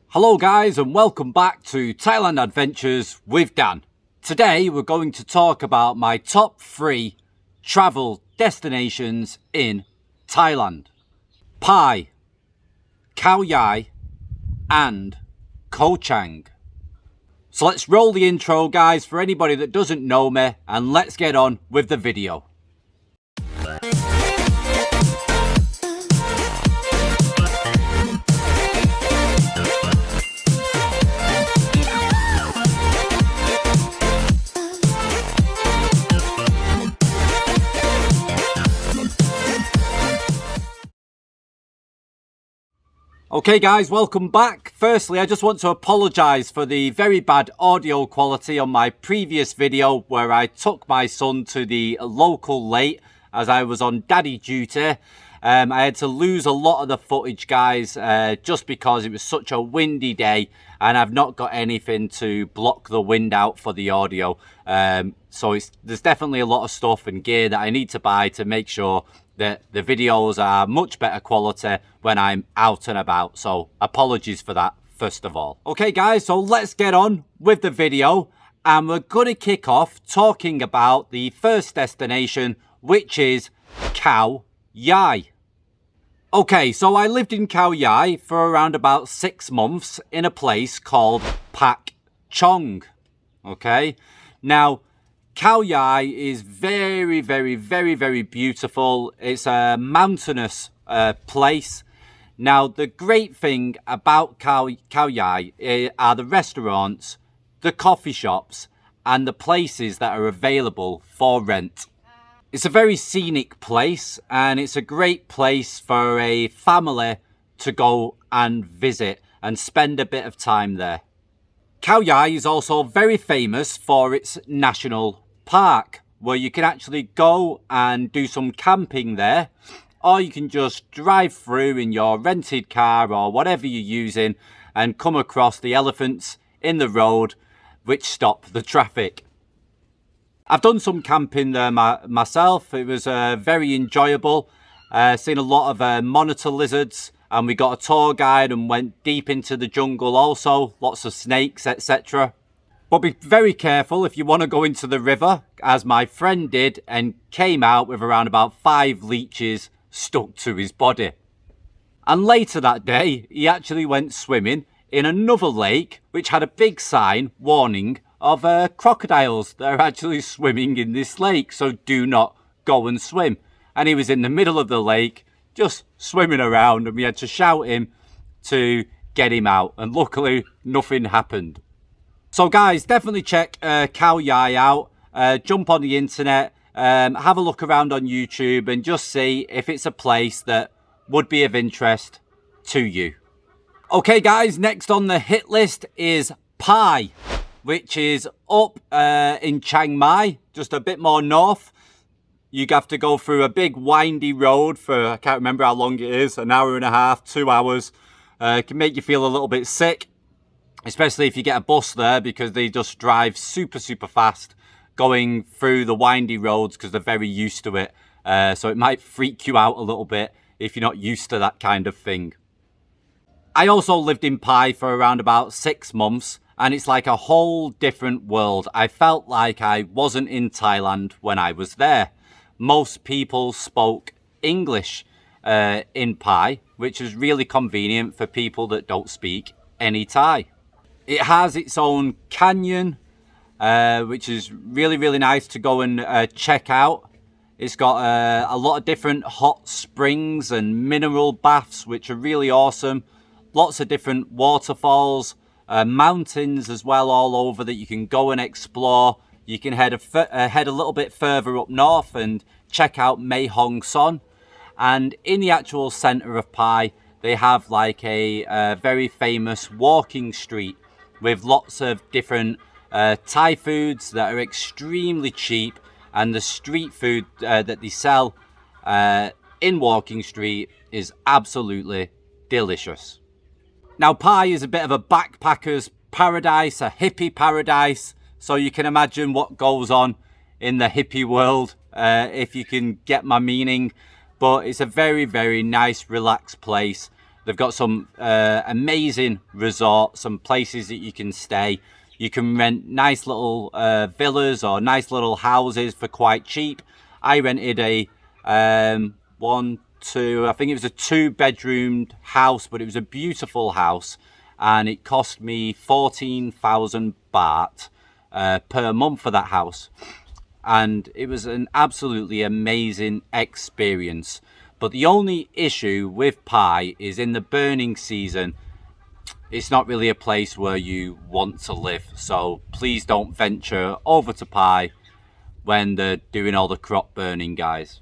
Hello guys and welcome back to Thailand Adventures with Dan. Today we're going to talk about my top 3 travel destinations in Thailand. Pai, Khao Yai and Koh Chang. So let's roll the intro guys for anybody that doesn't know me, and let's get on with the video. Okay guys, welcome back. Firstly, I just want to apologise for the very bad audio quality on my previous video where I took my son to the local lake as I was on daddy duty. I had to lose a lot of the footage guys just because it was such a windy day and I've not got anything to block the wind out for the audio. So there's definitely a lot of stuff and gear that I need to buy to make sure that the videos are much better quality when I'm out and about. So apologies for that first of all. Okay guys, so let's get on with the video and we're going to kick off talking about the first destination, which is Khao Yai. Okay, so I lived in Khao Yai for around about 6 months in a place called Pai Koh Chang. Okay, now Khao Yai is very beautiful. It's a mountainous place. Now, the great thing about Khao Yai are the restaurants, the coffee shops, and the places that are available for rent. It's a very scenic place, and it's a great place for a family to go and visit and spend a bit of time there. Khao Yai is also very famous for its national park, where you can actually go and do some camping there, or you can just drive through in your rented car or whatever you're using and come across the elephants in the road which stop the traffic. I've done some camping there myself. It was very enjoyable. Seen a lot of monitor lizards, and we got a tour guide and went deep into the jungle also, lots of snakes, etc. But be very careful if you want to go into the river, as my friend did, and came out with around about 5 leeches stuck to his body. And later that day, he actually went swimming in another lake, which had a big sign warning of crocodiles that are actually swimming in this lake, so do not go and swim. And he was in the middle of the lake, just swimming around, and we had to shout him to get him out, and luckily nothing happened. So guys, definitely check Khao Yai out. Jump on the internet, have a look around on YouTube and just see if it's a place that would be of interest to you. Okay guys, next on the hit list is Pai, which is up in Chiang Mai, just a bit more north. You have to go through a big windy road for, I can't remember how long it is, an hour and a half, 2 hours. It can make you feel a little bit sick, especially if you get a bus there, because they just drive super fast going through the windy roads because they're very used to it. So it might freak you out a little bit if you're not used to that kind of thing. I also lived in Pai for around about 6 months, and it's like a whole different world. I felt like I wasn't in Thailand when I was there. Most people spoke English in Pai, which is really convenient for people that don't speak any Thai. It has its own canyon, which is really nice to go and check out. It's got a lot of different hot springs and mineral baths, which are really awesome. Lots of different waterfalls, mountains as well all over that you can go and explore. You can head a little bit further up north and check out Mae Hong Son. And in the actual centre of Pai, they have like a very famous walking street with lots of different Thai foods that are extremely cheap, and the street food that they sell in Walking Street is absolutely delicious. Now, Pai is a bit of a backpacker's paradise, a hippie paradise, so you can imagine what goes on in the hippie world, if you can get my meaning. But it's a very nice, relaxed place. They've got some amazing resorts, some places that you can stay. You can rent nice little villas or nice little houses for quite cheap. I rented a I think it was a 2-bedroomed house, but it was a beautiful house, and it cost me 14,000 baht per month for that house. And it was an absolutely amazing experience. But the only issue with Pai is in the burning season, it's not really a place where you want to live. So please don't venture over to Pai when they're doing all the crop burning, guys.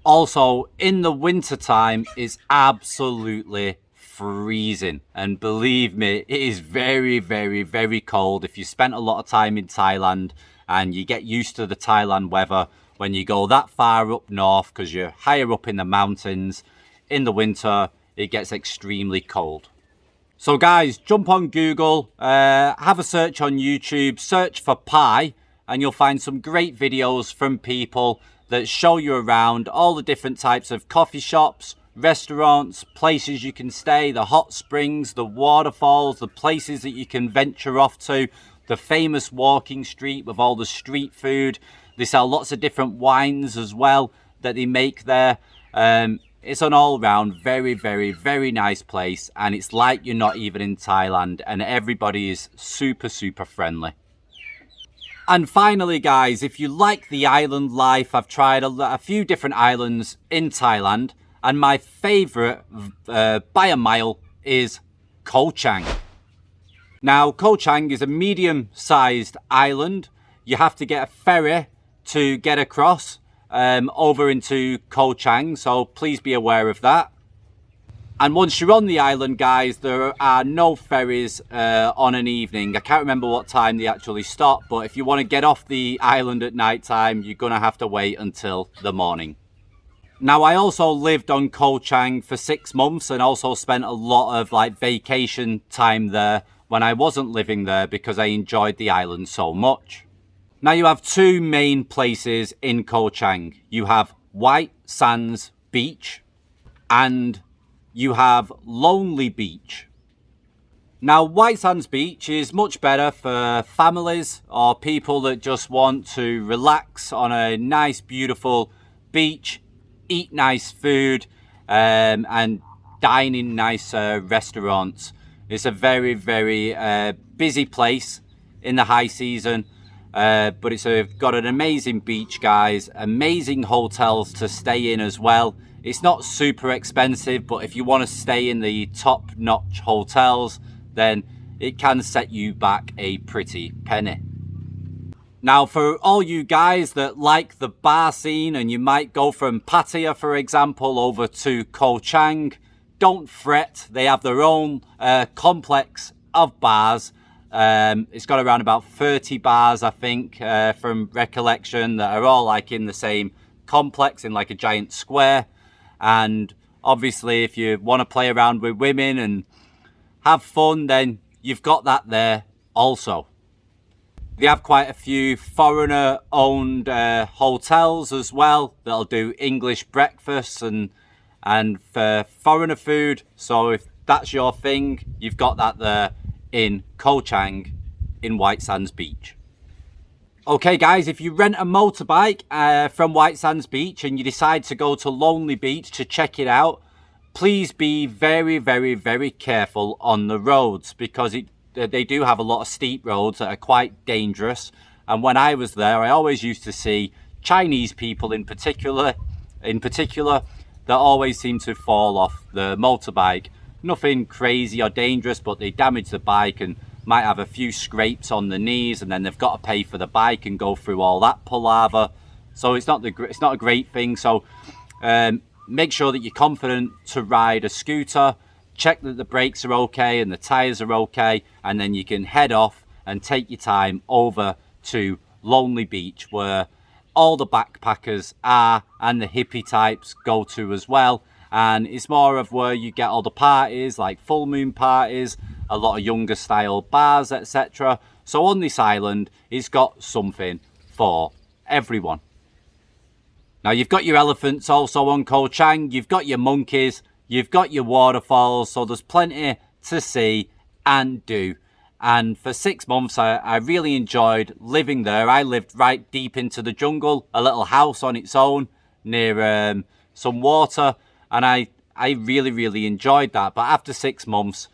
Also, in the winter time, it's absolutely freezing. And believe me, it is very, very, very cold. If you spent a lot of time in Thailand and you get used to the Thailand weather, when you go that far up north, because you're higher up in the mountains, in the winter, it gets extremely cold. So guys, jump on Google, have a search on YouTube, search for Pai, and you'll find some great videos from people that show you around all the different types of coffee shops, restaurants, places you can stay, the hot springs, the waterfalls, the places that you can venture off to, the famous walking street with all the street food. They sell lots of different wines as well that they make there. It's an all-round very, very, very nice place, and it's like you're not even in Thailand, and everybody is super, super friendly. And finally, guys, if you like the island life, I've tried a few different islands in Thailand, and my favourite by a mile is Koh Chang. Now, Koh Chang is a medium-sized island. You have to get a ferry to get across over into Khao Chang, so please be aware of that. And once you're on the island, guys, there are no ferries on an evening. I can't remember what time they actually stop, but if you want to get off the island at night time, you're going to have to wait until the morning. Now, I also lived on Khao Chang for 6 months and also spent a lot of vacation time there when I wasn't living there because I enjoyed the island so much. Now, you have 2 main places in Khao Chang. You have White Sands Beach and you have Lonely Beach. Now, White Sands Beach is much better for families or people that just want to relax on a nice, beautiful beach, eat nice food, and dine in nice restaurants. It's a very, very busy place in the high season. But it's got an amazing beach, guys, amazing hotels to stay in as well. It's not super expensive, but if you want to stay in the top-notch hotels, then it can set you back a pretty penny. Now, for all you guys that like the bar scene and you might go from Pattaya, for example, over to Koh Chang, don't fret. They have their own complex of bars. It's got around about 30 bars, I think, from recollection, that are all in the same complex in a giant square. And obviously, if you want to play around with women and have fun, then you've got that there also. They have quite a few foreigner-owned hotels as well that'll do English breakfasts and for foreigner food. So if that's your thing, you've got that there in Koh Chang in White Sands Beach. Okay guys, if you rent a motorbike from White Sands Beach and you decide to go to Lonely Beach to check it out, please be very, very, very careful on the roads, because they do have a lot of steep roads that are quite dangerous. And when I was there, I always used to see Chinese people in particular that always seem to fall off the motorbike. Nothing crazy or dangerous, but they damage the bike and might have a few scrapes on the knees, and then they've got to pay for the bike and go through all that palaver. So it's not a great thing. So make sure that you're confident to ride a scooter. Check that the brakes are okay and the tires are okay, and then you can head off and take your time over to Lonely Beach, where all the backpackers are and the hippie types go to as well. And it's more of where you get all the parties, like full moon parties, a lot of younger style bars, etc. So on this island, it's got something for everyone. Now, you've got your elephants also on Koh Chang, you've got your monkeys, You've got your waterfalls, so there's plenty to see and do. And for 6 months, I really enjoyed living there. I lived right deep into the jungle, a little house on its own near some water. And I really, really enjoyed that. But after 6 months,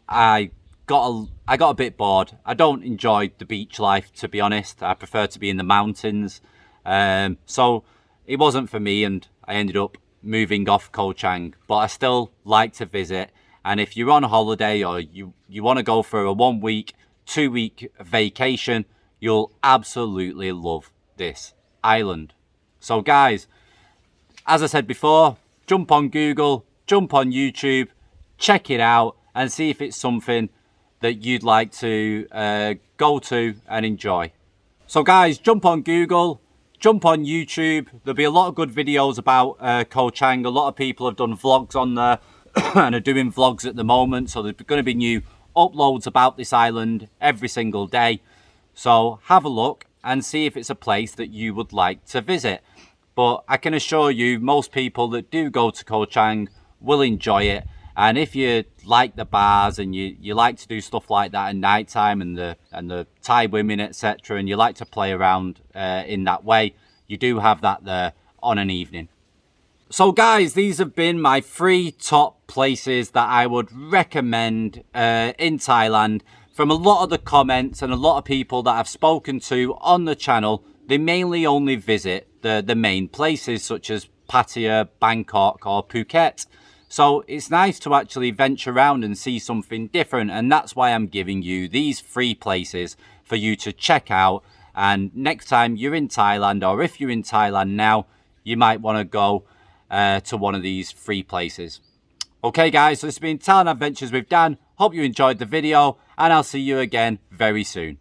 I got a bit bored. I don't enjoy the beach life, to be honest. I prefer to be in the mountains. So it wasn't for me, and I ended up moving off Koh Chang. But I still like to visit. And if you're on holiday or you want to go for a 1 week, 2 week vacation, you'll absolutely love this island. So guys, as I said before, jump on Google, jump on YouTube, check it out and see if it's something that you'd like to go to and enjoy. So guys, jump on Google, jump on YouTube. There'll be a lot of good videos about Koh Chang. A lot of people have done vlogs on there and are doing vlogs at the moment, so there's going to be new uploads about this island every single day. So have a look and see if it's a place that you would like to visit. But I can assure you, most people that do go to Koh Chang will enjoy it. And if you like the bars and you like to do stuff like that at night time, and the Thai women, etc., and you like to play around in that way, you do have that there on an evening. So guys, these have been my 3 top places that I would recommend in Thailand. From a lot of the comments and a lot of people that I've spoken to on the channel, they mainly only visit the main places such as Pattaya, Bangkok or Phuket. So it's nice to actually venture around and see something different, and that's why I'm giving you these 3 places for you to check out. And next time you're in Thailand, or if you're in Thailand now, you might want to go to one of these 3 places. Okay guys, so this has been Thailand Adventures with Dan. Hope you enjoyed the video, and I'll see you again very soon.